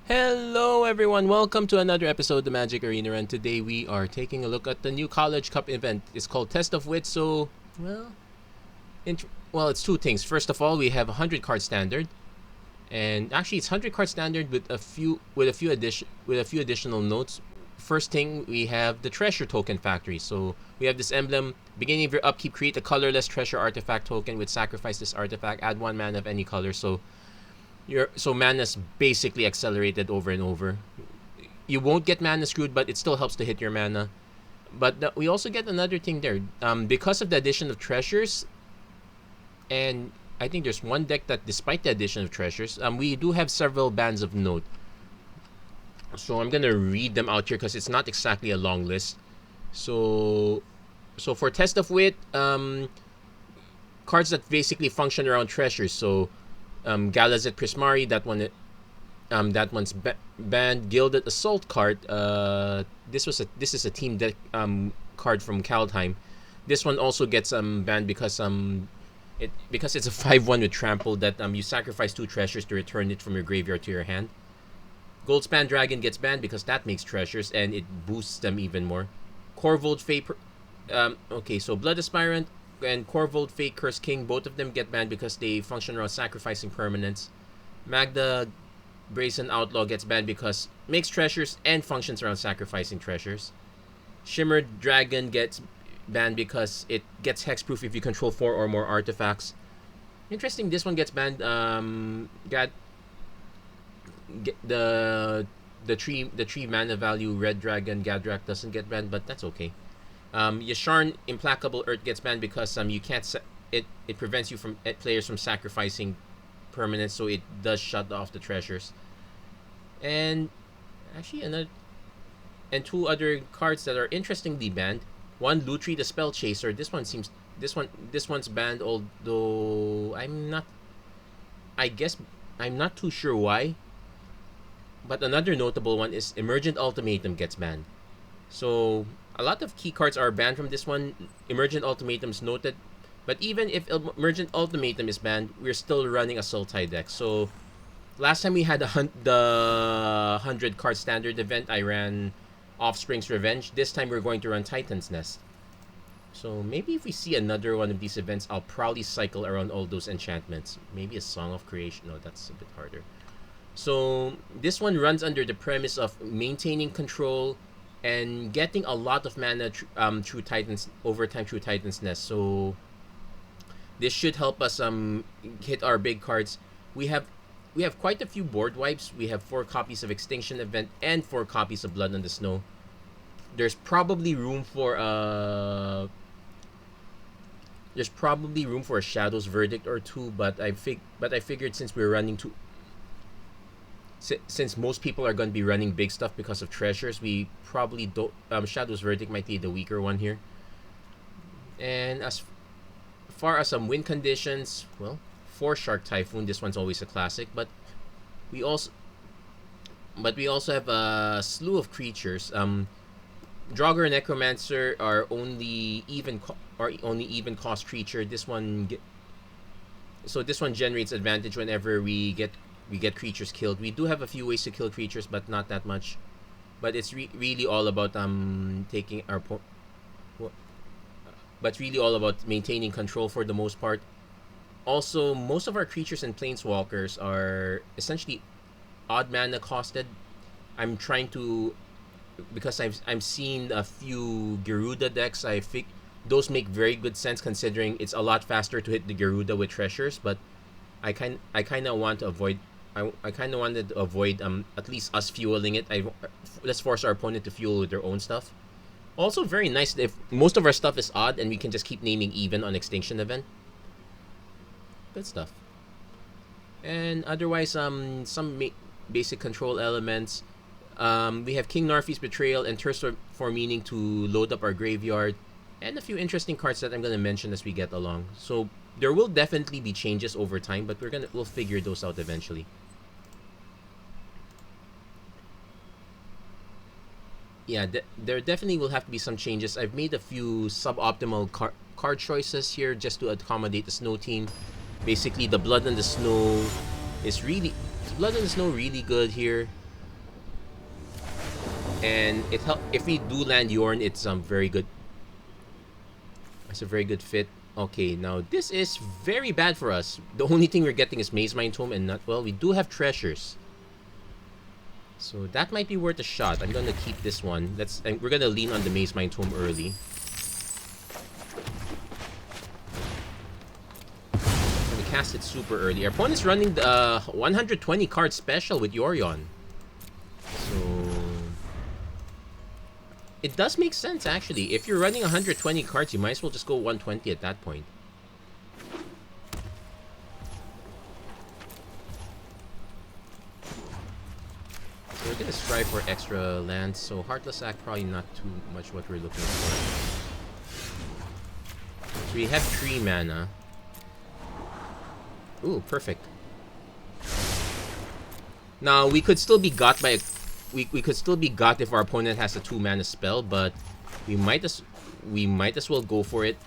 Hello everyone, welcome to another episode of the Magic Arena, and today we are taking a look at the new College Cup event. It's called Test of Wit, so, it's two things. First of all, we have a 100 card standard, and actually it's 100 card standard with a few additional notes. First thing, we have the treasure token factory. So we have this emblem: beginning of your upkeep, create a colorless treasure artifact token with sacrifice this artifact, add 1 mana of any color. So mana's basically accelerated over and over. You won't get mana screwed, but it still helps to hit your mana. But we also get another thing there. Because of the addition of treasures, and I think there's one deck that, despite the addition of treasures, we do have several bands of note. So I'm gonna read them out here because it's not exactly a long list. So for Test of Wit, cards that basically function around treasures. So Galazet Prismari, that one's banned. Gilded Assault card. This is a team deck card from Kaldheim. This one also gets banned because it's a 5/1 with trample that you sacrifice 2 treasures to return it from your graveyard to your hand. Goldspan Dragon gets banned because that makes treasures and it boosts them even more. Corvold Fate. So Blood Aspirant and Corvold Fate Curse King, both of them get banned because they function around sacrificing permanents. Magda Brazen Outlaw gets banned because makes treasures and functions around sacrificing treasures. Shimmer Dragon gets banned because it gets hexproof if you control 4 or more artifacts. Interesting, this one gets banned. The 3 mana value Red Dragon Gadrak doesn't get banned, but that's okay. Yasharn Implacable Earth gets banned because you can't it prevents you from players from sacrificing permanents, so it does shut off the treasures. And actually and 2 other cards that are interestingly banned. One, Lutri the Spell Chaser. This one's banned, although I'm not too sure why. But another notable one is Emergent Ultimatum gets banned. So a lot of key cards are banned from this one. Emergent Ultimatum's noted, but even if Emergent Ultimatum is banned, we're still running a Sultai deck. So last time we had the 100 card standard event, I ran Offspring's Revenge. This time we're going to run Titan's Nest. So maybe if we see another one of these events, I'll probably cycle around all those enchantments. Maybe a Song of Creation. No, that's a bit harder. So this one runs under the premise of maintaining control and getting a lot of mana through Titan's Nest. So this should help us hit our big cards. We have quite a few board wipes. We have 4 copies of Extinction Event and 4 copies of Blood on the Snow. There's probably room for a Shadow's Verdict or 2, but I figured since we're running since most people are going to be running big stuff because of treasures, we probably don't. Shadow's Verdict might be the weaker one here. And as far as some win conditions, well, for Shark Typhoon, this one's always a classic. But we also have a slew of creatures. Draugr Necromancer are only even cost creature. This one generates advantage whenever we get creatures killed. We do have a few ways to kill creatures, but not that much. But it's really all about maintaining control for the most part. Also, most of our creatures and planeswalkers are essentially odd mana costed. I'm trying to, because I'm seeing a few Garuda decks. I think those make very good sense considering it's a lot faster to hit the Garuda with treasures. But I kind of want to avoid. I kind of wanted to avoid at least us fueling it. Let's force our opponent to fuel with their own stuff. Also, very nice if most of our stuff is odd and we can just keep naming even on Extinction Event. Good stuff. And otherwise, some basic control elements. We have King Narfi's Betrayal and Thirst for Meaning to load up our graveyard, and a few interesting cards that I'm going to mention as we get along. So there will definitely be changes over time, but we'll figure those out eventually. Yeah, there definitely will have to be some changes. I've made a few suboptimal card choices here just to accommodate the Snow team. Basically, the Blood on the Snow really good here. And if we do land Yorn, it's very good. It's a very good fit. Okay, now this is very bad for us. The only thing we're getting is Maze Mine Tome and not, well, we do have treasures. So that might be worth a shot. I'm gonna keep this one. We're gonna lean on the Maze Mine Tome early. I'm gonna cast it super early. Our opponent's running the 120 card special with Yorion. So it does make sense, actually. If you're running 120 cards, you might as well just go 120 at that point. So we're gonna strive for extra lands. So Heartless Act, probably not too much what we're looking for. So we have 3 mana. Ooh, perfect. Now, we could still be got by a... We could still be got if our opponent has a 2 mana spell, but we might as well go for it.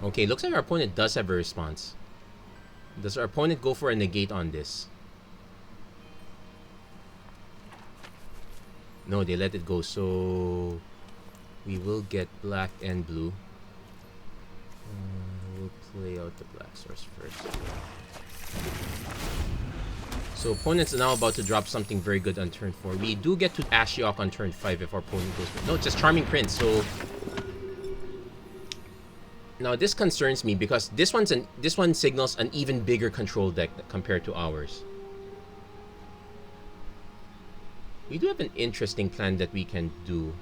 Okay, looks like our opponent does have a response. Does our opponent go for a negate on this? No, they let it go, so we will get black and blue. We'll play out the black source first. So opponent's now about to drop something very good on turn 4. We do get to Ashiok on turn 5 if our opponent goes for... No, just Charming Prince, so... Now this concerns me because this one signals an even bigger control deck compared to ours. We do have an interesting plan that we can do.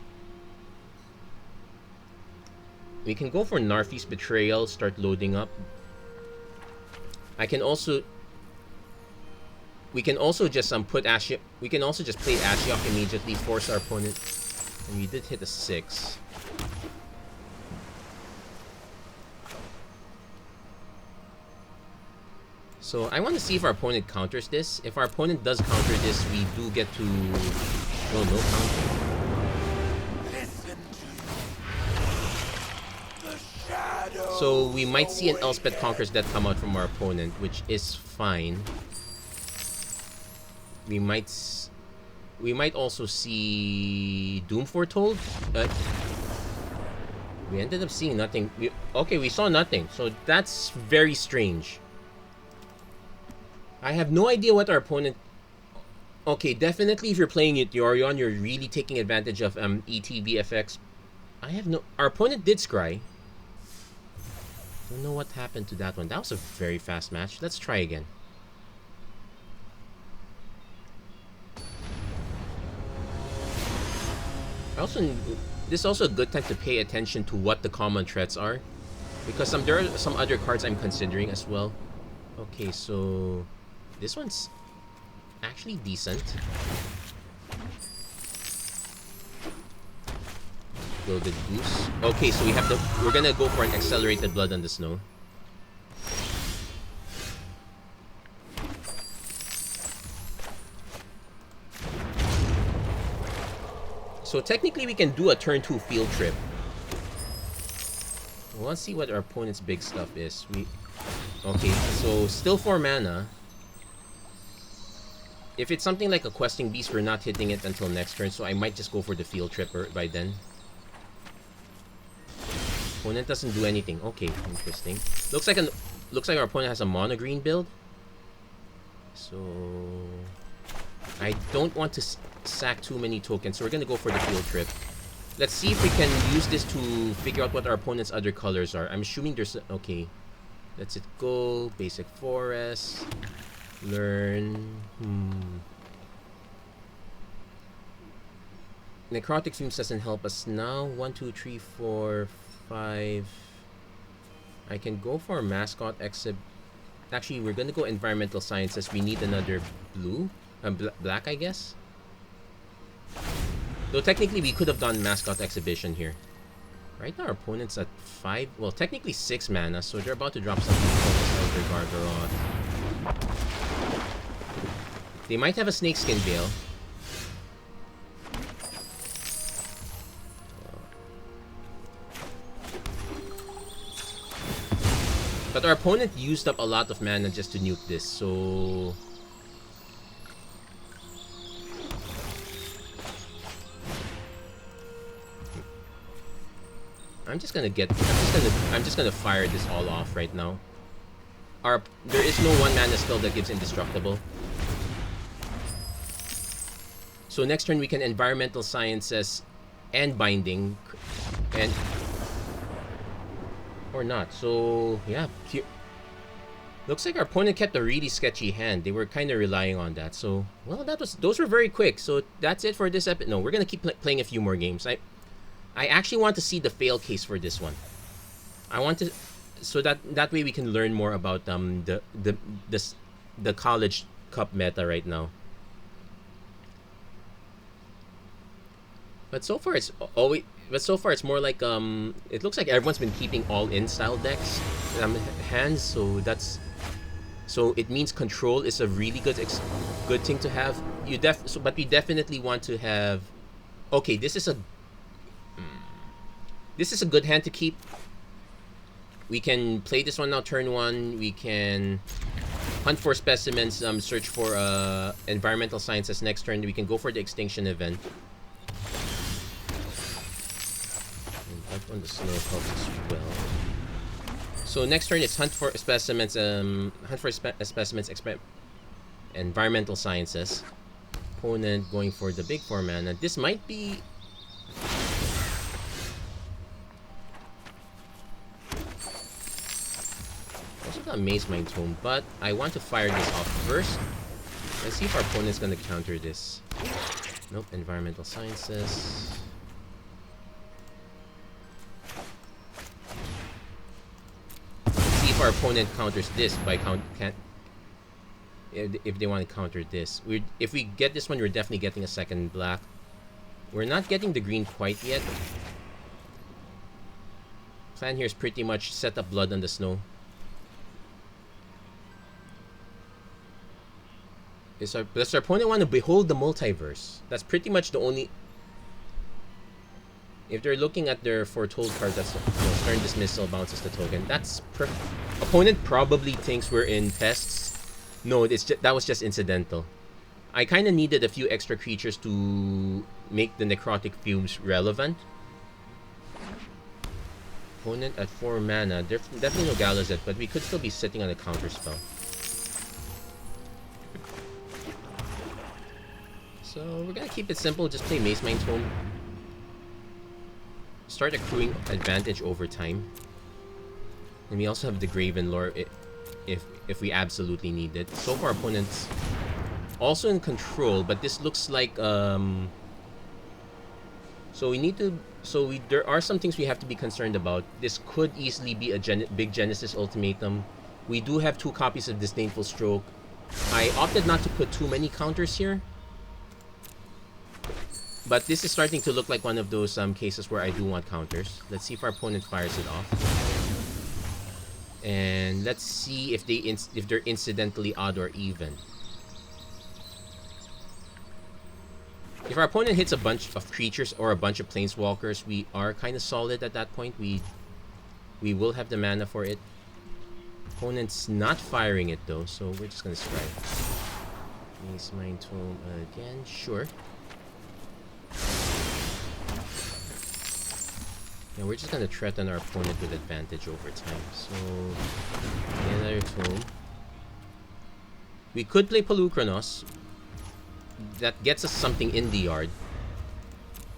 We can go for Narfi's Betrayal, start loading up. We can also just put Ashiok. We can also just play Ashiok immediately, force our opponent. And we did hit a 6. So I want to see if our opponent counters this. If our opponent does counter this, we do get to... Oh, no counter. So we might see an Elspeth Conquers Death come out from our opponent, which is fine. We might also see Doom Foretold. We ended up seeing nothing. Okay, we saw nothing. So that's very strange. I have no idea what our opponent... Okay, definitely if you're playing it Yorion, you're really taking advantage of ETB effects. Our opponent did scry. Don't know what happened to that one. That was a very fast match. Let's try again. This is also a good time to pay attention to what the common threats are, because there are some other cards I'm considering as well. Okay, so this one's actually decent. Gilded Goose. Okay, so we're gonna go for an Accelerated Blood on the Snow. So technically we can do a turn 2 field trip. Let's see what our opponent's big stuff is. Okay, so still 4 mana. If it's something like a Questing Beast, we're not hitting it until next turn, so I might just go for the field trip by then. Opponent doesn't do anything. Okay, interesting. Looks like our opponent has a mono green build. So I don't want to sack too many tokens, so we're gonna go for the field trip. Let's see if we can use this to figure out what our opponent's other colors are. I'm assuming there's okay. Let's it go. Basic Forest. Learn. Necrotic Fumes doesn't help us now. 1, 2, 3, 4, 5. I can go for a Mascot Exhibit. Actually, we're gonna go Environmental Sciences. We need another blue. Black, I guess. Though technically we could have done Mascot Exhibition here. Right now our opponent's at 5, well technically 6 mana, so they're about to drop something called Gargaroth. They might have a Snakeskin Veil. But our opponent used up a lot of mana just to nuke this, so... I'm just gonna fire this all off right now. There is no 1 mana spell that gives indestructible. So next turn we can environmental sciences and binding and or not. So yeah, looks like our opponent kept a really sketchy hand. They were kind of relying on that. So well, those were very quick. So that's it for this episode. No, we're gonna keep playing a few more games. I actually want to see the fail case for this one. I want to, so that way we can learn more about the college cup meta right now. But so far it's more like it looks like everyone's been keeping all-in style decks hands, so it means control is a really good thing to have. But we definitely want to have. Okay, this is a good hand to keep. We can play this one now turn 1. We can hunt for specimens, search for environmental sciences next turn. We can go for the extinction event. And on the snow helps as well. So next turn it's hunt for specimens, environmental sciences. Opponent going for the big 4 mana. This might be. Maze Mind Tome, but I want to fire this off first. Let's see if our opponent's gonna counter this. Nope, environmental sciences. Let's see if our opponent counters this by if they want to counter this. If we get this one, we're definitely getting a second black. We're not getting the green quite yet. Plan here is pretty much set up blood on the snow. Does our opponent want to behold the multiverse? That's pretty much the only. If they're looking at their foretold card, that's turn dismissal, bounces the token. Opponent probably thinks we're in pests. No, that was just incidental. I kind of needed a few extra creatures to make the necrotic fumes relevant. Opponent at 4 mana. Definitely no Galazet, but we could still be sitting on a counter spell. So we're gonna keep it simple, just play Maze Mind Tome. Start accruing advantage over time. And we also have the Graven Lore if we absolutely need it. So far opponents also in control, but this looks like there are some things we have to be concerned about. This could easily be a big Genesis ultimatum. We do have 2 copies of Disdainful Stroke. I opted not to put too many counters here. But this is starting to look like one of those cases where I do want counters. Let's see if our opponent fires it off. And let's see if they're incidentally odd or even. If our opponent hits a bunch of creatures or a bunch of planeswalkers, we are kind of solid at that point. We will have the mana for it. Opponent's not firing it though, so we're just gonna strike. Maze Mind Tome again, sure. Yeah, we're just gonna threaten our opponent with advantage over time. So, another tome. We could play Polukranos. That gets us something in the yard.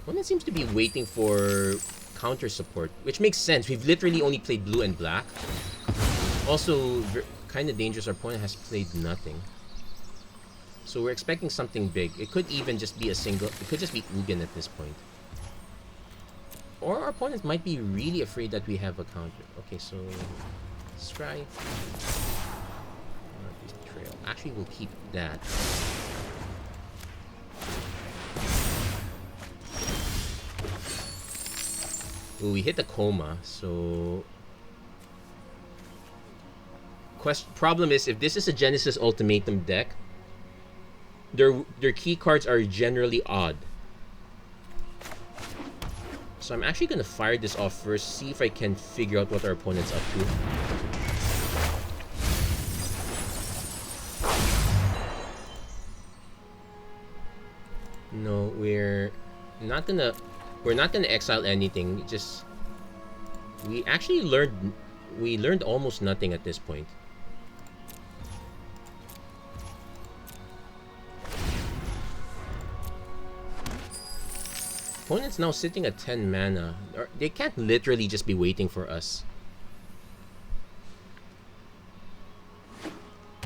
Opponent seems to be waiting for counter support, which makes sense. We've literally only played blue and black. Also, kind of dangerous. Our opponent has played nothing. So we're expecting something big. It could even just be a single. It could just be Ugin at this point. Or our opponents might be really afraid that we have a counter. Okay, so scry. Trail. Actually, we'll keep that. Ooh, we hit the coma, so problem is if this is a Genesis Ultimatum deck, their key cards are generally odd. So I'm actually gonna fire this off first, see if I can figure out what our opponent's up to. No, not gonna we're not gonna exile anything. Just we learned almost nothing at this point. Opponent's now sitting at 10 mana. They can't literally just be waiting for us.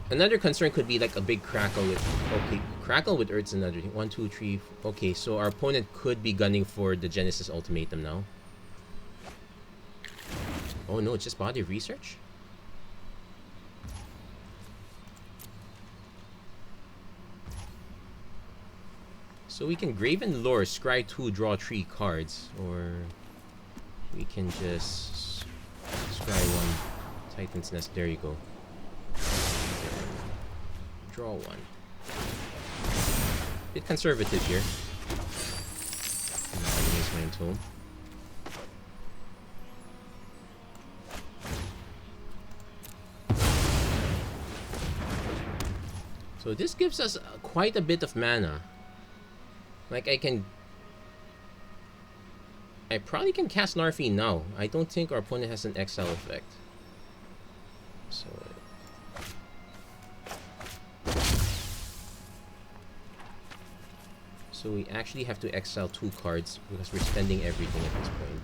Another concern could be like a big Crackle with... Okay, Crackle with Earth's another thing. 1, 2, 3... Okay, so our opponent could be gunning for the Genesis Ultimatum now. Oh no, it's just Body of Research? So we can Graven Lore, scry 2, draw 3 cards, or we can just scry 1, Titan's Nest, there you go. Draw 1. Bit conservative here. Use my Tome. So this gives us quite a bit of mana. Like I probably can cast Narfi now. I don't think our opponent has an exile effect. So we actually have to exile 2 cards because we're spending everything at this point.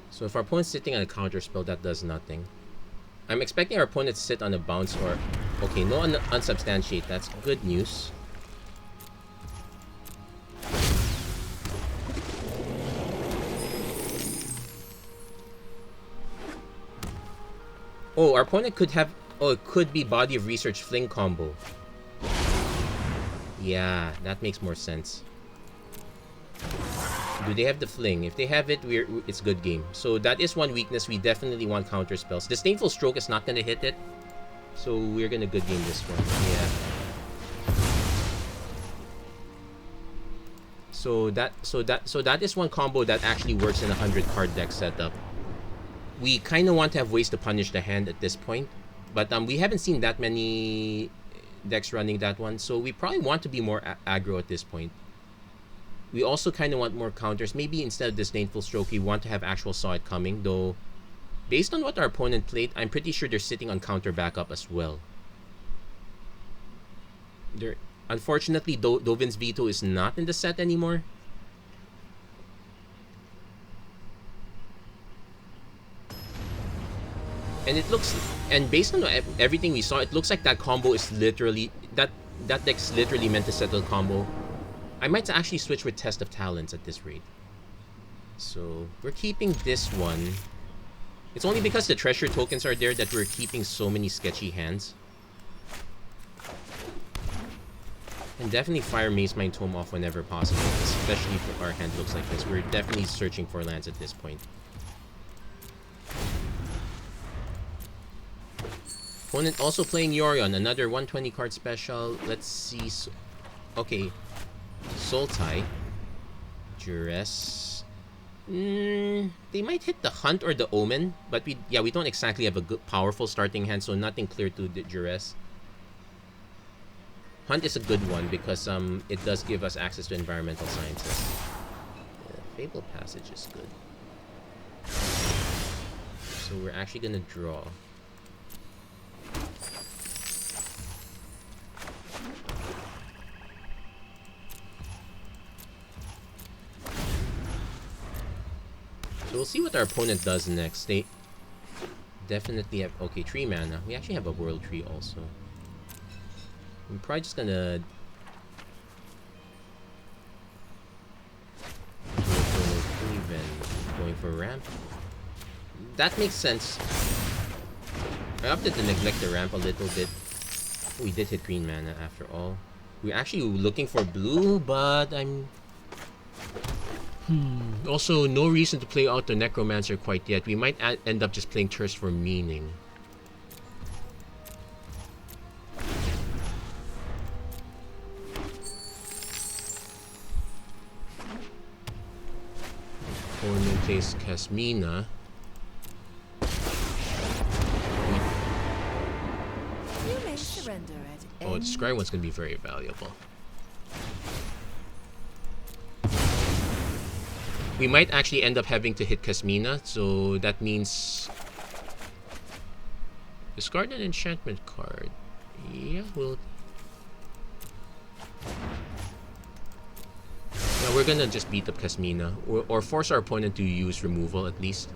So if our opponent's sitting on a counter spell, that does nothing. I'm expecting our opponent to sit on a bounce or... Okay, no unsubstantiate. That's good news. Oh, our opponent could have... Oh, it could be Body of Research Fling combo. Yeah, that makes more sense. Do they have the Fling? If they have it, it's good game. So that is one weakness. We definitely want counter spells. Disdainful Stroke is not going to hit it. So we're going to good game this one. Yeah. So that is one combo that actually works in a 100 card deck setup. We kind of want to have ways to punish the hand at this point. But we haven't seen that many decks running that one. So we probably want to be more aggro at this point. We also kind of want more counters. Maybe instead of Disdainful Stroke, we want to have actual Saw It Coming. Though, based on what our opponent played, I'm pretty sure they're sitting on counter backup as well. Unfortunately, Dovin's Veto is not in the set anymore. And it looks... And based on everything we saw, it looks like that combo is literally... That deck's literally meant to settle combo. I might actually switch with Test of Talents at this rate. So, we're keeping this one. It's only because the treasure tokens are there that we're keeping so many sketchy hands. And definitely fire Maze Mind Tome off whenever possible, especially if our hand looks like this. We're definitely searching for lands at this point. Opponent also playing Yorion, another 120 card special. Let's see. Okay. Sultai. Duress. They might hit the Hunt or the Omen, but we don't exactly have a good, powerful starting hand, so nothing clear to the Duress. Hunt is a good one because it does give us access to environmental sciences. Yeah, Fable Passage is good. So we're actually gonna draw. So we'll see what our opponent does next. They definitely have... Okay, 3 mana. We actually have a World Tree also. I'm probably just gonna... Going for ramp. That makes sense. I opted to neglect the ramp a little bit. We did hit green mana after all. We're actually looking for blue, but I'm... Also, no reason to play out the Necromancer quite yet. We might end up just playing Thirst for Meaning. Opponent plays Kasmina. Oh, the scry one's gonna be very valuable. We might actually end up having to hit Kasmina, so that means discard an enchantment card. Yeah, we'll. Yeah, we're gonna just beat up Kasmina, or force our opponent to use removal at least.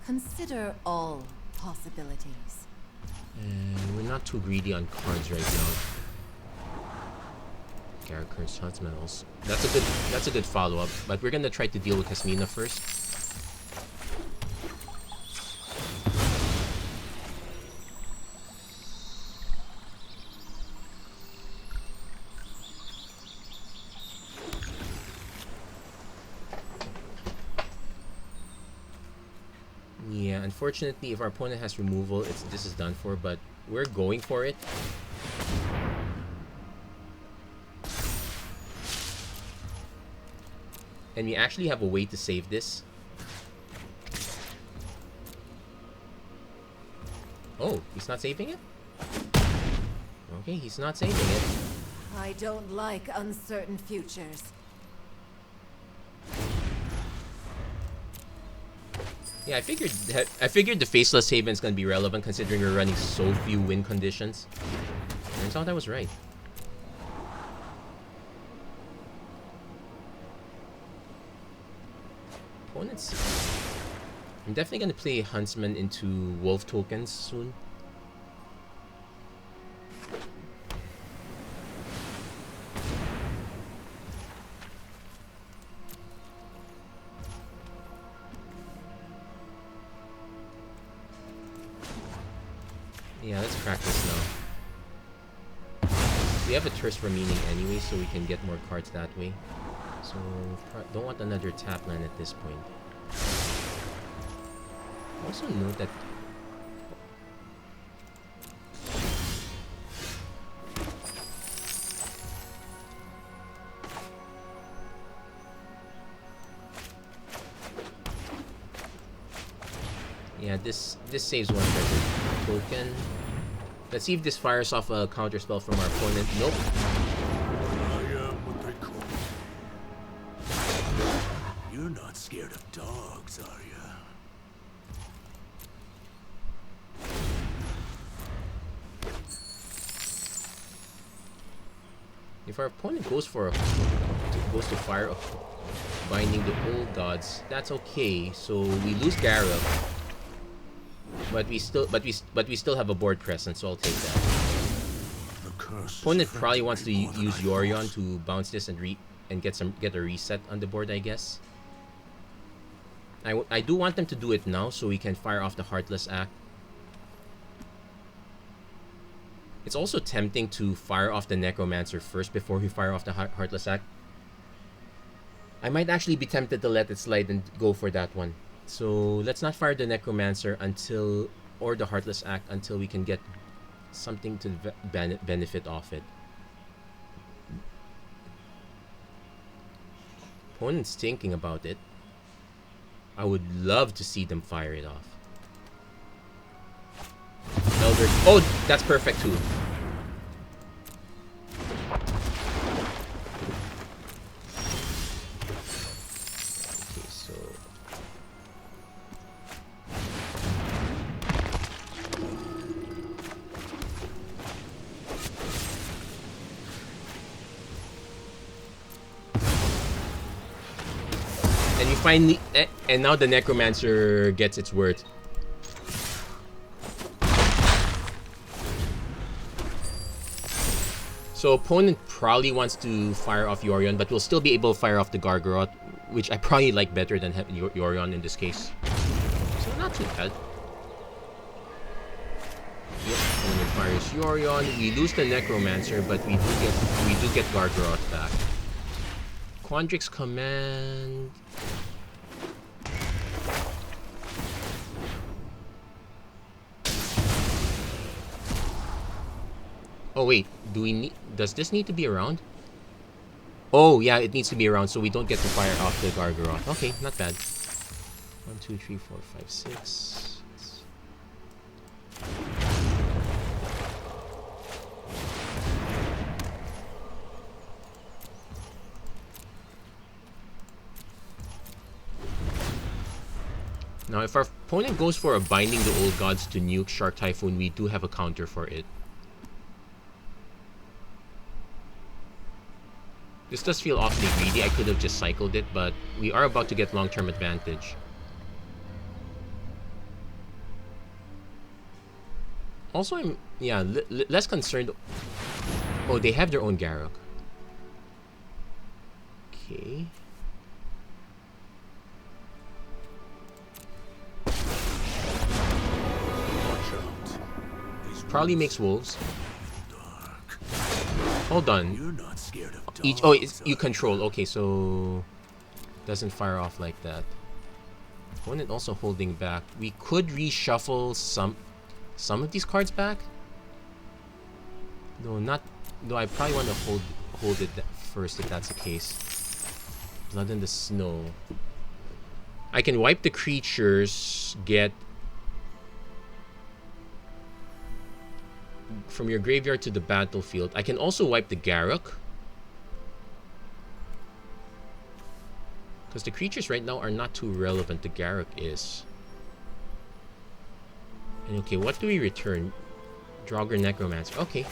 Consider all possibilities. And we're not too greedy on cards right now. Characters, Huntsman also. That's a good follow-up. But we're gonna try to deal with Kasmina first. Yeah, unfortunately, if our opponent has removal, this is done for. But we're going for it. And we actually have a way to save this. Oh, he's not saving it? Okay, he's not saving it. I don't like uncertain futures. Yeah, I figured the Faceless Haven is gonna be relevant considering we're running so few win conditions. Turns out I was right. Opponents. I'm definitely gonna play Huntsman into Wolf tokens soon. Yeah, let's crack this now. We have a Thirst for Meaning anyway, so we can get more cards that way. So, don't want another tap land at this point. Also note that... Yeah, this saves one treasure token. Let's see if this fires off a counter spell from our opponent. Nope. You're not scared of dogs, are you? If our opponent goes to fire binding the old gods, that's okay. So we lose Gareth, but we still have a board presence, so I'll take that. Opponent probably wants to use Yorion to bounce this and get a reset on the board, I guess. I do want them to do it now so we can fire off the Heartless Act. It's also tempting to fire off the Necromancer first before we fire off the Heartless Act. I might actually be tempted to let it slide and go for that one. So let's not fire the Necromancer or the Heartless Act until we can get something to benefit off it. Opponent's thinking about it. I would love to see them fire it off. Elder. Oh, that's perfect too. Okay, so and you finally, and now the Necromancer gets its worth. So opponent probably wants to fire off Yorion, but we'll still be able to fire off the Gargaroth, which I probably like better than Yorion in this case. So not too bad. Yep, opponent fires Yorion. We lose the Necromancer, but we do get Gargaroth back. Quandrix Command. Oh wait, does this need to be around? Oh yeah, it needs to be around so we don't get to fire off the Gargaroth. Okay, not bad. 1, 2, 3, 4, 5, 6. Now, if our opponent goes for a Binding the Old Gods to nuke Shark Typhoon, we do have a counter for it. This does feel awfully greedy. I could have just cycled it, but we are about to get long-term advantage. Also, I'm less concerned. Oh, they have their own Garruk. Okay. Probably makes wolves. Hold on. You're not scared of dogs, Each you control. Okay, so doesn't fire off like that. Opponent also holding back. We could reshuffle some of these cards back. No, not. No, I probably want to hold it first if that's the case. Blood in the Snow. I can wipe the creatures. Get from your graveyard to the battlefield. I can also wipe the Garruk. Because the creatures right now are not too relevant. The Garruk is. And okay, what do we return? Draugr Necromancer. Okay.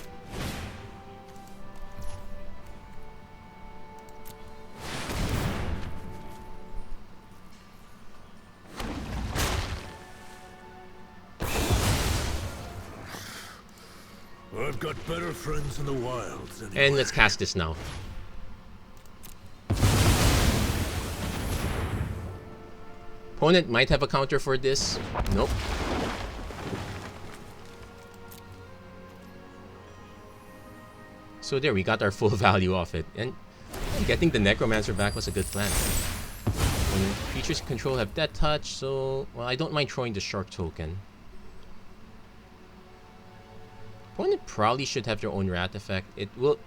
I've got better friends in the wilds anyway. And let's cast this now. Opponent might have a counter for this. Nope. So there, we got our full value off it. And getting the Necromancer back was a good plan. When creatures control have Death Touch, so... Well, I don't mind throwing the Shark token. Opponent probably should have their own Rat effect. It will...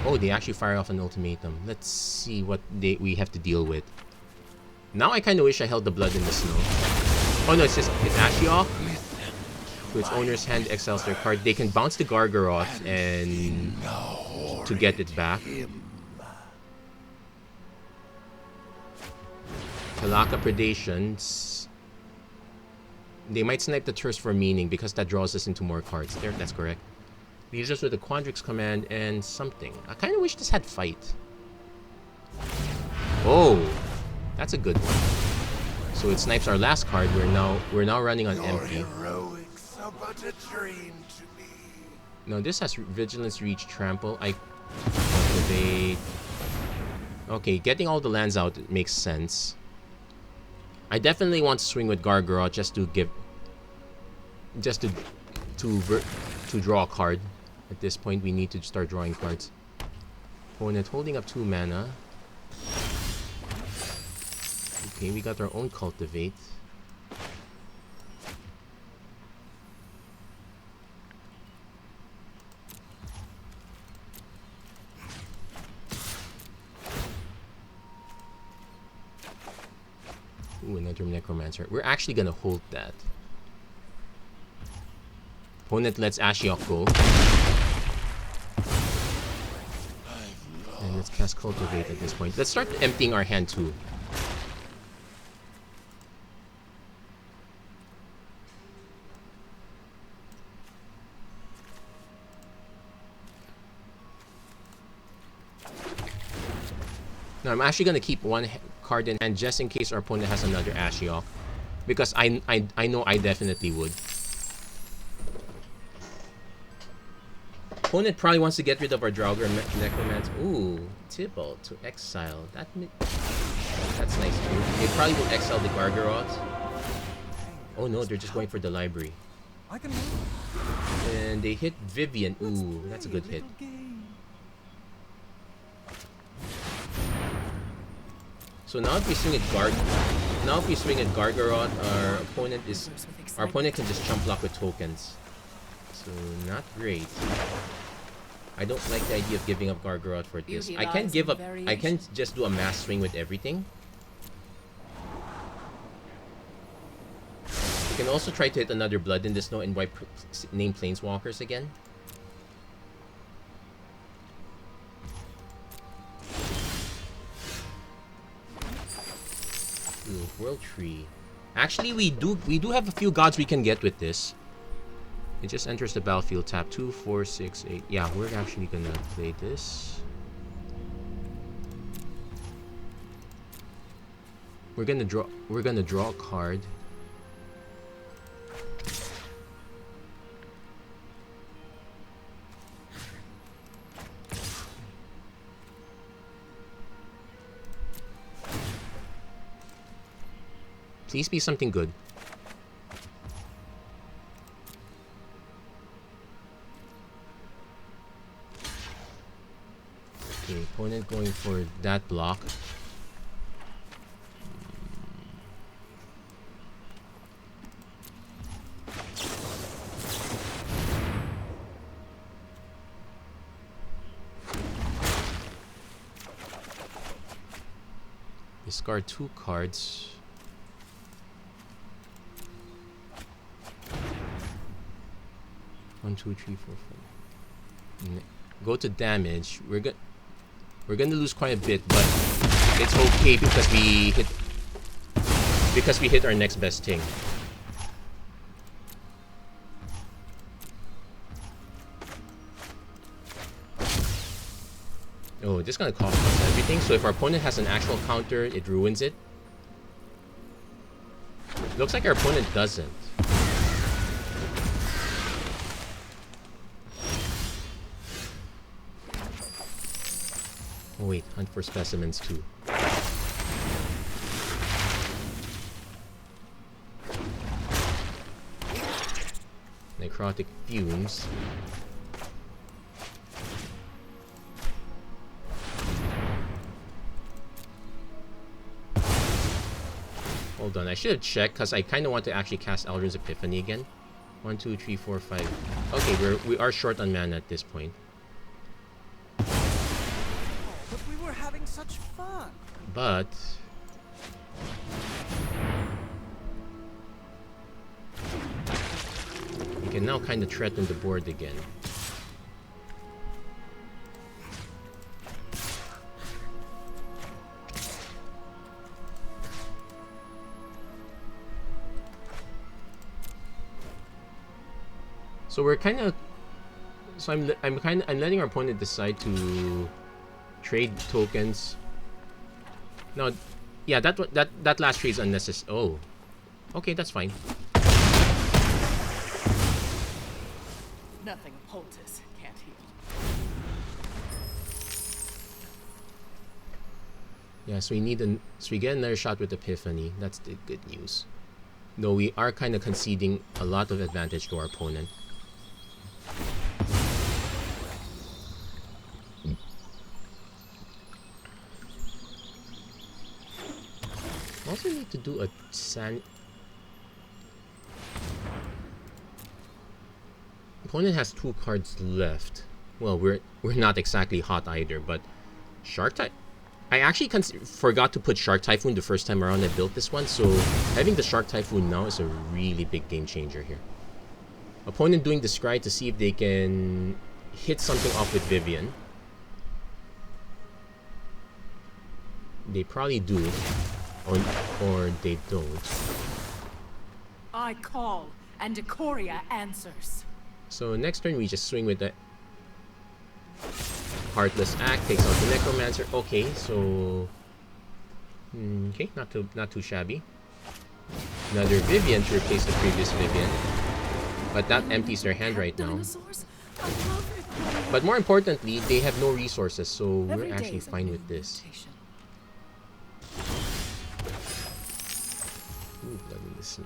Oh, they actually fire off an ultimatum. Let's see what we have to deal with. Now I kind of wish I held the Blood in the Snow. Oh no, it's Ashiok. To its owner's hand exiles their card. They can bounce the Gargaroth and to get it back. Kalaka Predations. They might snipe the Thirst for Meaning because that draws us into more cards. There, that's correct. Leaves us with a Quandrix Command and something. I kind of wish this had Fight. Oh, that's a good one. So it snipes our last card. We're now running on empty. Heroics are but a dream to me. No, this has Vigilance, Reach, Trample. I cultivate. Okay, getting all the lands out makes sense. I definitely want to swing with Gargaroth just to give, to draw a card. At this point, we need to start drawing cards. Opponent holding up 2 mana. Okay, we got our own Cultivate. Ooh, another Necromancer. We're actually gonna hold that. Opponent lets Ashiok go. And let's cast Cultivate at this point. Let's start emptying our hand too. Now I'm actually gonna keep one card in hand just in case our opponent has another Ashiok, because I know I definitely would. Opponent probably wants to get rid of our Draugr Necromancer. Ooh, Tibble to exile. That's nice too. They probably will exile the Gargaroth. Oh no, they're just going for the library. And they hit Vivian. Ooh, that's a good hit. So now if we swing at Gargaroth, our opponent can just chump block with tokens. So not great. I don't like the idea of giving up Gargaroth for this. I can't give up. I can't just do a mass swing with everything. We can also try to hit another Blood in the Snow and wipe name Planeswalkers again. World Tree. Actually, we do have a few gods we can get with this. It just enters the battlefield. Tap 2, 4, 6, 8. Yeah, we're actually gonna play this. We're gonna draw a card. Please be something good. Okay, opponent going for that block. Discard 2 cards. One, two, three, four, five. Go to damage. We're gonna lose quite a bit, but it's okay because we hit our next best thing. Oh, this is gonna cost us everything. So if our opponent has an actual counter, it ruins it. Looks like our opponent doesn't. Oh wait, hunt for specimens too. Necrotic fumes. Hold on, I should have checked because I kind of want to actually cast Eldrin's Epiphany again. 1, 2, 3, 4, 5. Okay, we are short on mana at this point. But we were having such fun. But you can now kind of threaten the board again. So we're kind of, I'm letting our opponent decide to trade tokens. No, yeah, that last trade is unnecessary. Oh, okay, that's fine. Nothing a poultice can't heal. Yeah, so we get another shot with Epiphany. That's the good news. Though we are kind of conceding a lot of advantage to our opponent. Also need to do a opponent has 2 cards left. Well, we're not exactly hot either, but Shark Type. I actually forgot to put Shark Typhoon the first time around I built this one, so having the Shark Typhoon now is a really big game changer here. Opponent doing the scry to see if they can hit something off with Vivian. They probably do, or they don't. I call, and Decoria answers. So next turn we just swing with the Heartless Act, takes out the Necromancer. Okay, so okay, not too shabby. Another Vivian to replace the previous Vivian, but that empties their hand right now. But more importantly, they have no resources, so we're actually fine with this. Ooh, Blood in the Snow.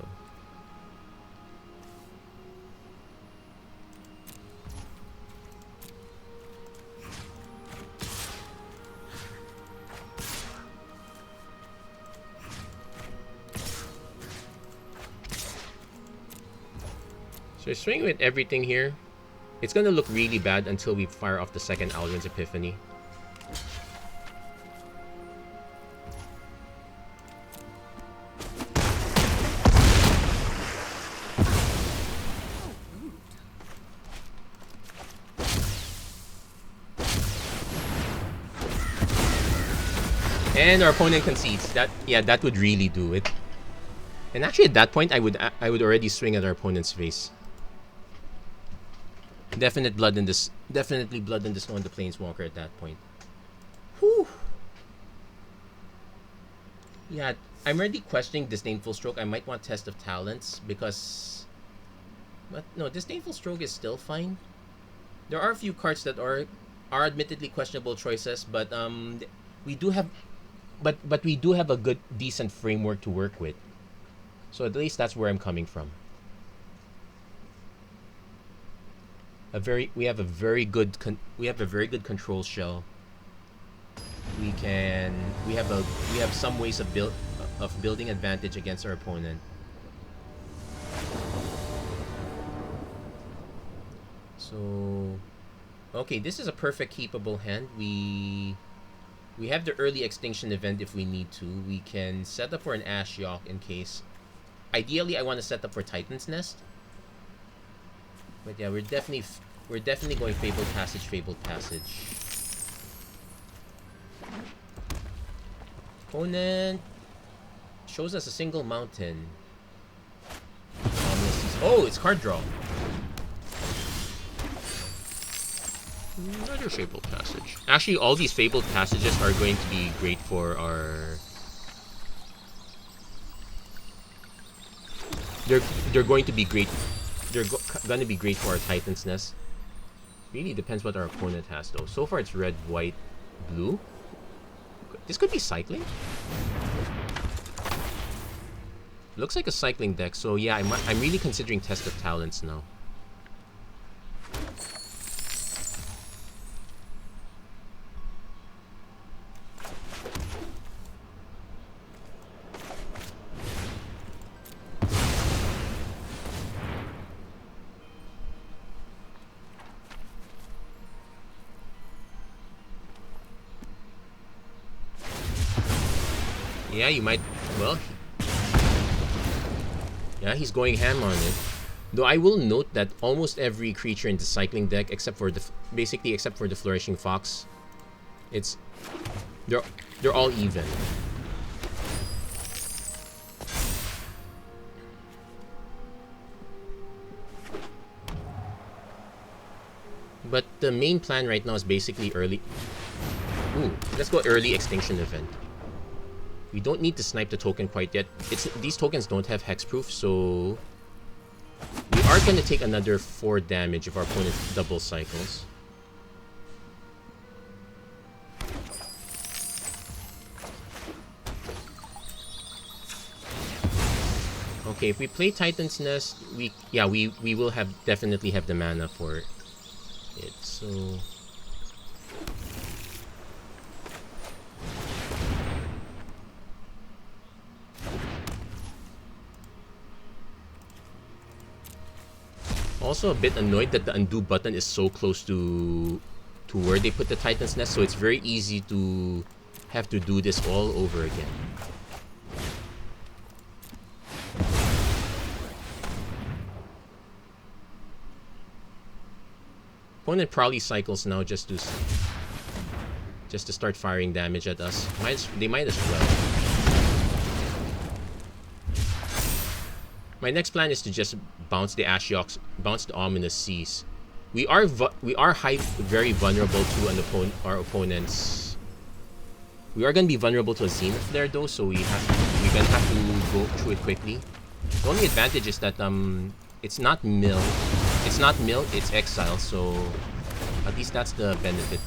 So swing with everything here. It's gonna look really bad until we fire off the second Aldrin's Epiphany. And our opponent concedes. That would really do it. And actually, at that point, I would already swing at our opponent's face. Definitely blood in the snow on the planeswalker at that point. Whew. Yeah, I'm already questioning Disdainful Stroke. I might want Test of Talents because, but no, Disdainful Stroke is still fine. There are a few cards that are admittedly questionable choices, but we do have, but we do have a good decent framework to work with. So at least that's where I'm coming from. We have a very good control shell. We have some ways of building advantage against our opponent. So okay, this is a perfect keepable hand. We have the early extinction event if we need to. We can set up for an Ashiok in case. Ideally, I want to set up for Titan's Nest. But yeah, we're definitely going Fabled Passage. Opponent shows us a single mountain. Oh, it's card draw. Another Fabled Passage. Actually, all these Fabled Passages are going to be great for our... They're going to be great. They're going to be great for our Titan's Nest. Really depends what our opponent has, though. So far, it's red, white, blue. This could be cycling. Looks like a cycling deck. So yeah, I'm really considering Test of Talents now. Yeah, you might... Well... Yeah, he's going ham on it. Though I will note that almost every creature in the cycling deck, except for the Flourishing Fox, they're all even. But the main plan right now is basically early... Ooh, let's go early Extinction Event. We don't need to snipe the token quite yet. These tokens don't have hexproof, so we are going to take another 4 damage if our opponent double cycles. Okay, if we play Titan's Nest, we will definitely have the mana for it. So also a bit annoyed that the undo button is so close to where they put the Titan's Nest, so it's very easy to have to do this all over again. Opponent probably cycles now just to start firing damage at us. They might as well. My next plan is to just bounce the Ashioks, bounce the Ominous Seas. We are very vulnerable to our opponents. We are going to be vulnerable to a Zenith there though, so we're going to have to go through it quickly. The only advantage is that it's not mill. It's not mill, it's exile, so at least that's the benefit.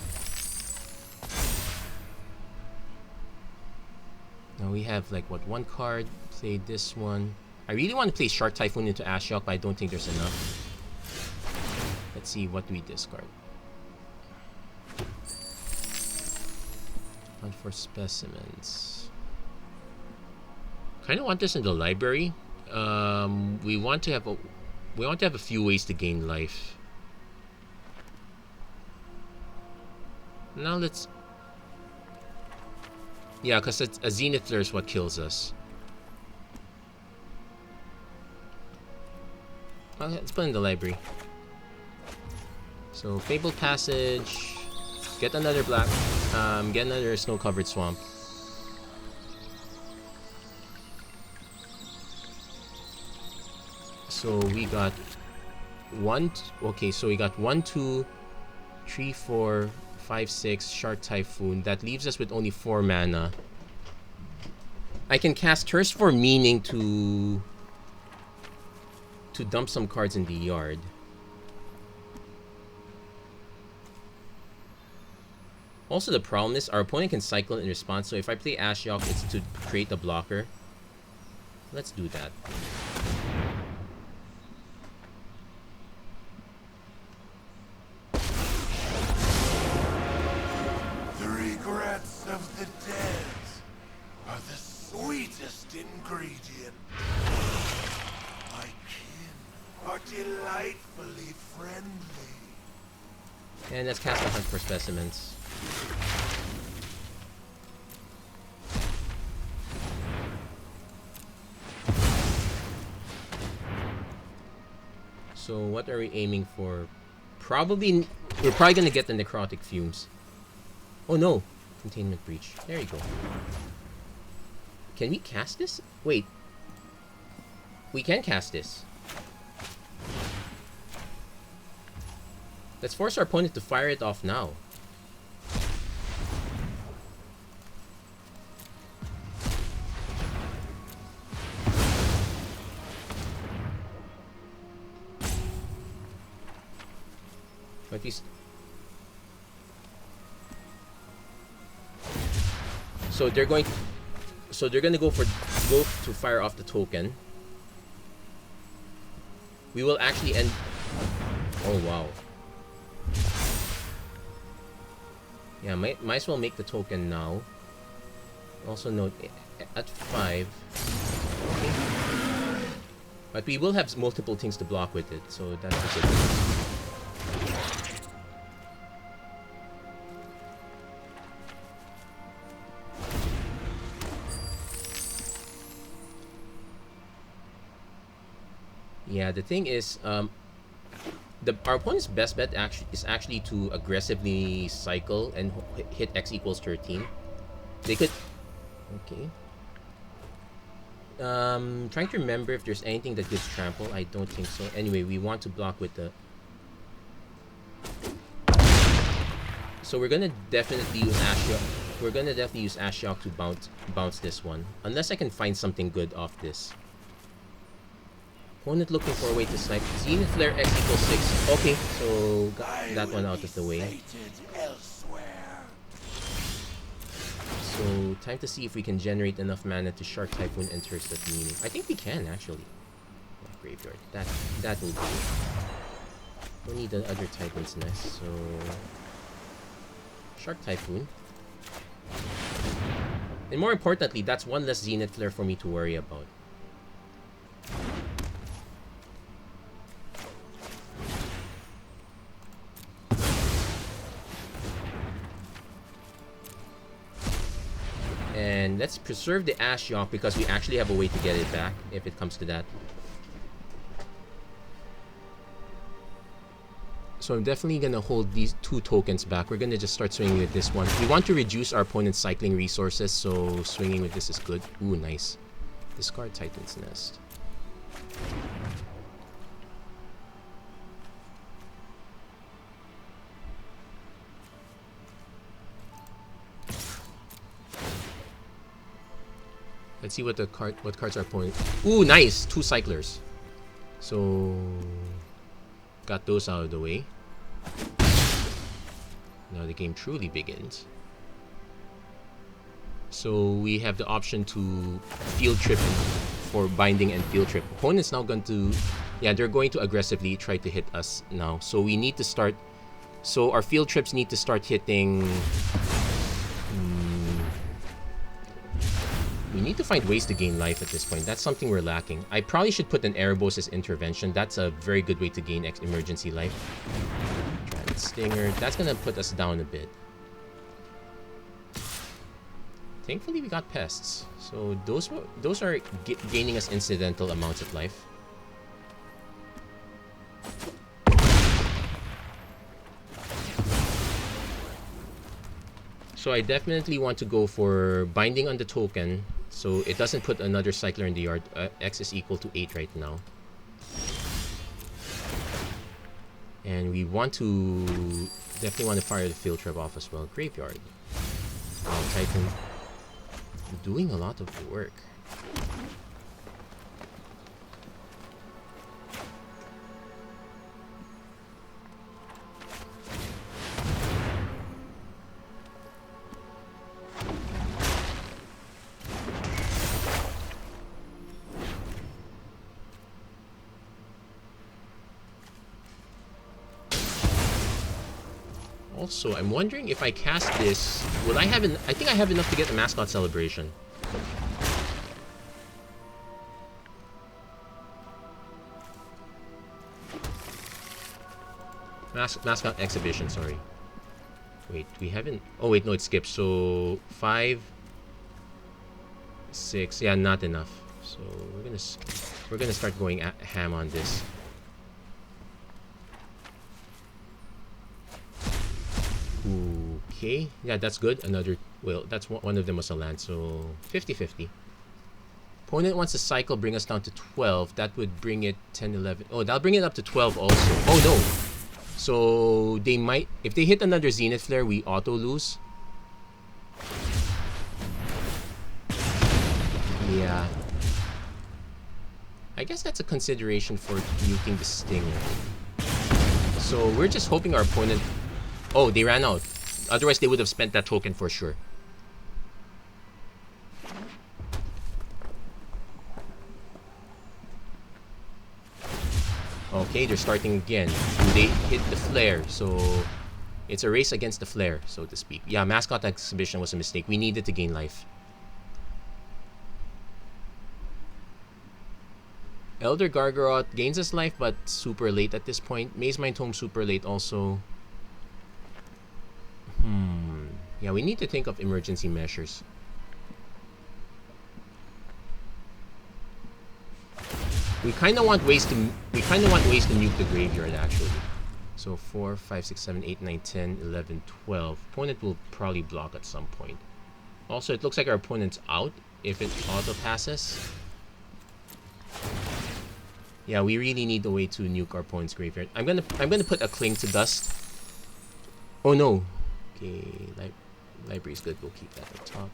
Now we have like one card. Play this one. I really want to play Shark Typhoon into Ashiok, but I don't think there's enough. Let's see what we discard. Hunt for specimens. Kind of want this in the library. We want to have a few ways to gain life. Now let's... Yeah, because a Zenith Flare is what kills us. Well, let's put it in the library. So, Fabled Passage. Get another black. Get another snow-covered swamp. So we got one. Okay, so we got 1, 2, 3, 4, 5, 6 Shark Typhoon. That leaves us with only 4 mana. I can cast Thirst for Meaning to dump some cards in the yard. Also, the problem is our opponent can cycle in response, so if I play Ashiok, it's to create a blocker. Let's do that. The regrets of the dead are the sweetest ingredient. My kin are delightfully friendly. And let's cast a Hunt for Specimens. So what are we aiming for? We're probably gonna get the Necrotic Fumes. Oh no! Containment Breach. There you go. Can we cast this? Wait. We can cast this. Let's force our opponent to fire it off now. At least. So they're going to go to fire off the token. We will actually end. Oh wow. Yeah, might as well make the token now. Also note at 5. Okay. But we will have multiple things to block with it, so that's a good thing. Yeah, the thing is, our opponent's best bet is actually to aggressively cycle and hit X equals 13. They could. Okay. Trying to remember if there's anything that gives trample. I don't think so. Anyway, we want to block with the. So we're gonna definitely use Ashiok. We're gonna definitely use Ashiok to bounce this one, unless I can find something good off this. Opponent looking for a way to snipe. Zenith Flare X equals 6. Okay, so got that one out of the way. So time to see if we can generate enough mana to Shark Typhoon and Thirst of Meaning. I think we can actually. Oh, graveyard. That will do. Don't need the other Typhoon's Nest, so Shark Typhoon. And more importantly, that's one less Zenith Flare for me to worry about. And let's preserve the Ashiok because we actually have a way to get it back if it comes to that. So I'm definitely going to hold these 2 tokens back. We're going to just start swinging with this one. We want to reduce our opponent's cycling resources, so swinging with this is good. Ooh, nice. Discard Titan's Nest. Let's see what cards are pulling. Ooh, nice! 2 cyclers. So got those out of the way. Now the game truly begins. So we have the option to field trip for binding and field trip. Opponent's now going to, yeah, they're going to aggressively try to hit us now. So we need to start. So our field trips need to start hitting. We need to find ways to gain life at this point. That's something we're lacking. I probably should put an Erebos as intervention. That's a very good way to gain emergency life. Dragon Stinger. That's gonna put us down a bit. Thankfully, we got pests. So those are gaining us incidental amounts of life. So I definitely want to go for binding on the token. So it doesn't put another cycler in the yard. X is equal to 8 right now. And we want to definitely want to fire the field trap off as well. Graveyard. Wow, Titan doing a lot of work. Also, I'm wondering if I cast this, will I have I think I have enough to get the mascot celebration. Mascot exhibition, sorry. Wait, we haven't. Oh wait, no, it skips. So 5, 6. Yeah, not enough. So we're gonna start going ham on this. Okay, yeah, that's good. Another, well, that's one of them was a land, so 50-50. Opponent wants to cycle, bring us down to 12. That would bring it 10, 11. Oh, that'll bring it up to 12 also. Oh no. So they might, if they hit another Zenith Flare, we auto lose. Yeah. I guess that's a consideration for nuking the Stinger. So we're just hoping our opponent... Oh, they ran out. Otherwise, they would have spent that token for sure. Okay, they're starting again. They hit the flare, so it's a race against the flare, so to speak. Yeah, mascot exhibition was a mistake. We needed to gain life. Elder Gargaroth gains us life, but super late at this point. Maze Mind Tome super late also. Yeah, we need to think of emergency measures. We kind of want ways to nuke the graveyard actually. So 4, 5, 6, 7, 8, 9, 10, 11, 12. Opponent will probably block at some point. Also, it looks like our opponent's out if it auto passes. Yeah, we really need a way to nuke our opponent's graveyard. I'm gonna put a Cling to Dust. Oh no. Okay, library's good. We'll keep that at the top.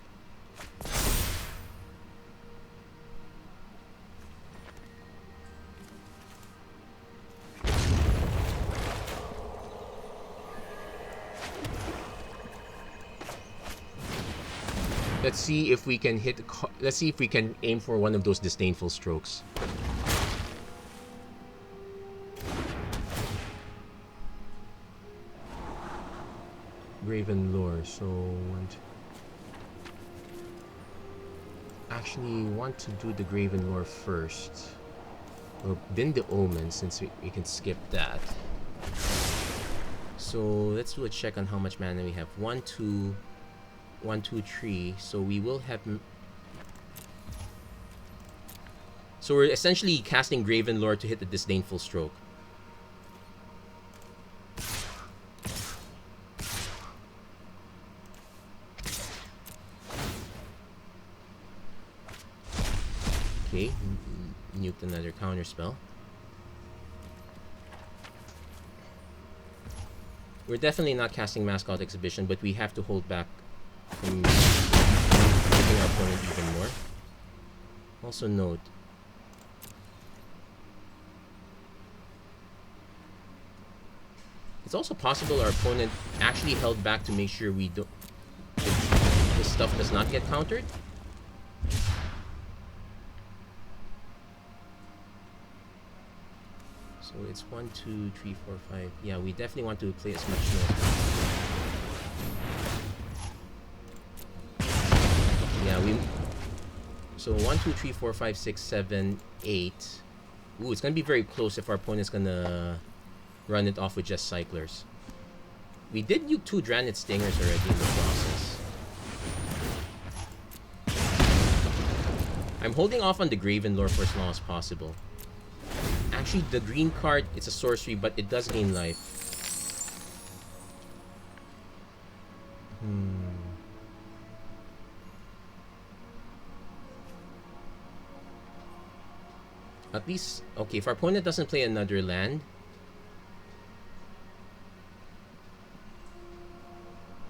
Let's see if we can hit. Let's see if we can aim for one of those disdainful strokes. Graven Lore, so actually want to do the Graven Lore first. Or bin the Omen since we can skip that. So let's do a check on how much mana we have. 1, 2, 1, 2, 3. So we will have. So we're essentially casting Graven Lore to hit the disdainful stroke. Okay, nuked another counter spell. We're definitely not casting Mascot Exhibition, but we have to hold back from making our opponent even more. Also note, it's also possible our opponent actually held back to make sure we don't, this stuff does not get countered. So it's 1, 2, 3, 4, 5. Yeah, we definitely want to play as much snow as possible. Yeah, so 1, 2, 3, 4, 5, 6, 7, 8. Ooh, it's gonna be very close if our opponent's gonna run it off with just cyclers. We did nuke 2 Dranite Stingers already in the process. I'm holding off on the Graven Lore for as long as possible. Actually, the green card, it's a sorcery, but it does gain life. At least, okay, if our opponent doesn't play another land,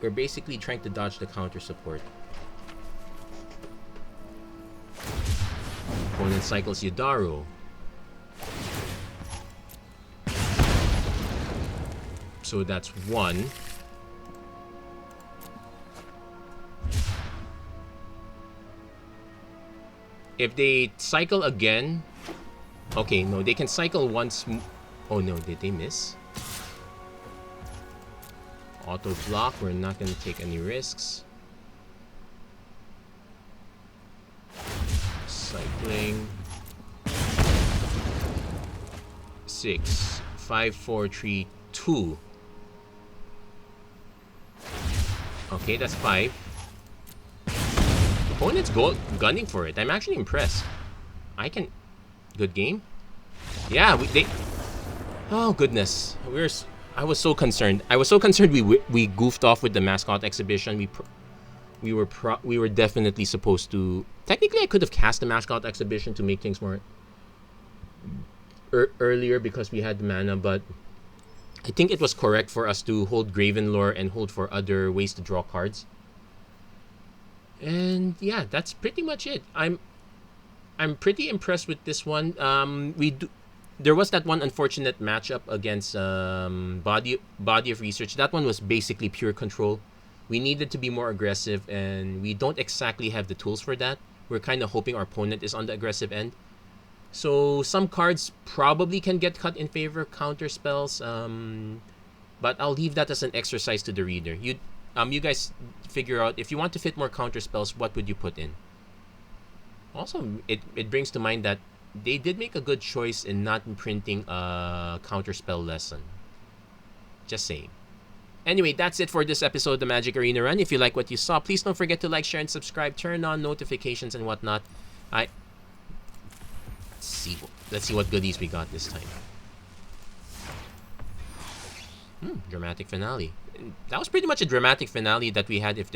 we're basically trying to dodge the counter support. Opponent cycles Yodaro. So that's 1. If they cycle again... Okay, no, they can cycle once... Oh no, did they miss? Auto block, we're not going to take any risks. Cycling. 6, 5, 4, 3, 2. Okay, that's 5. Opponent's gunning for it. I'm actually impressed. I can... Good game? Yeah, they... Oh, goodness. I was so concerned. I was so concerned we goofed off with the mascot exhibition. We were definitely supposed to... Technically, I could have cast the mascot exhibition to make things more... earlier because we had the mana, but... I think it was correct for us to hold Gravenlore and hold for other ways to draw cards. And yeah, that's pretty much it. I'm pretty impressed with this one. There was that one unfortunate matchup against Body of Research. That one was basically pure control. We needed to be more aggressive, and we don't exactly have the tools for that. We're kind of hoping our opponent is on the aggressive end. So some cards probably can get cut in favor of counter spells, but I'll leave that as an exercise to the reader. You guys figure out if you want to fit more counter spells, what would you put in? Also, it brings to mind that they did make a good choice in not printing a counter spell lesson. Just saying. Anyway, that's it for this episode of the Magic Arena Run. If you like what you saw, please don't forget to like, share, and subscribe. Turn on notifications and whatnot. Let's see what goodies we got this time. Dramatic finale. That was pretty much a dramatic finale that we had, if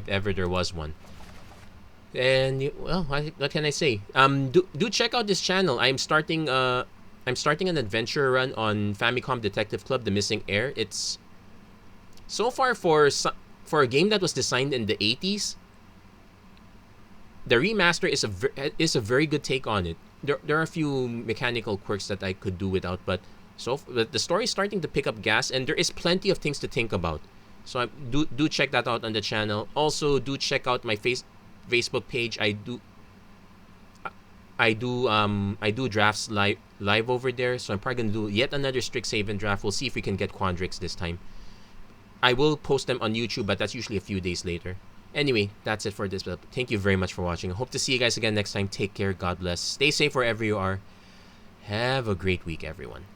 ever there was one. And well, what can I say? Do check out this channel. I'm starting an adventure run on Famicom Detective Club: The Missing Heir. It's so far for a game that was designed in the 80s. The remaster is a very good take on it. There are a few mechanical quirks that I could do without, but the story is starting to pick up gas, and there is plenty of things to think about. So do check that out on the channel. Also, do check out my Facebook page. I do drafts live over there, so I'm probably gonna do yet another Strixhaven draft. We'll see if we can get Quandrix this time. I will post them on YouTube, but that's usually a few days later. Anyway, that's it for this. Thank you very much for watching. I hope to see you guys again next time. Take care. God bless. Stay safe wherever you are. Have a great week, everyone.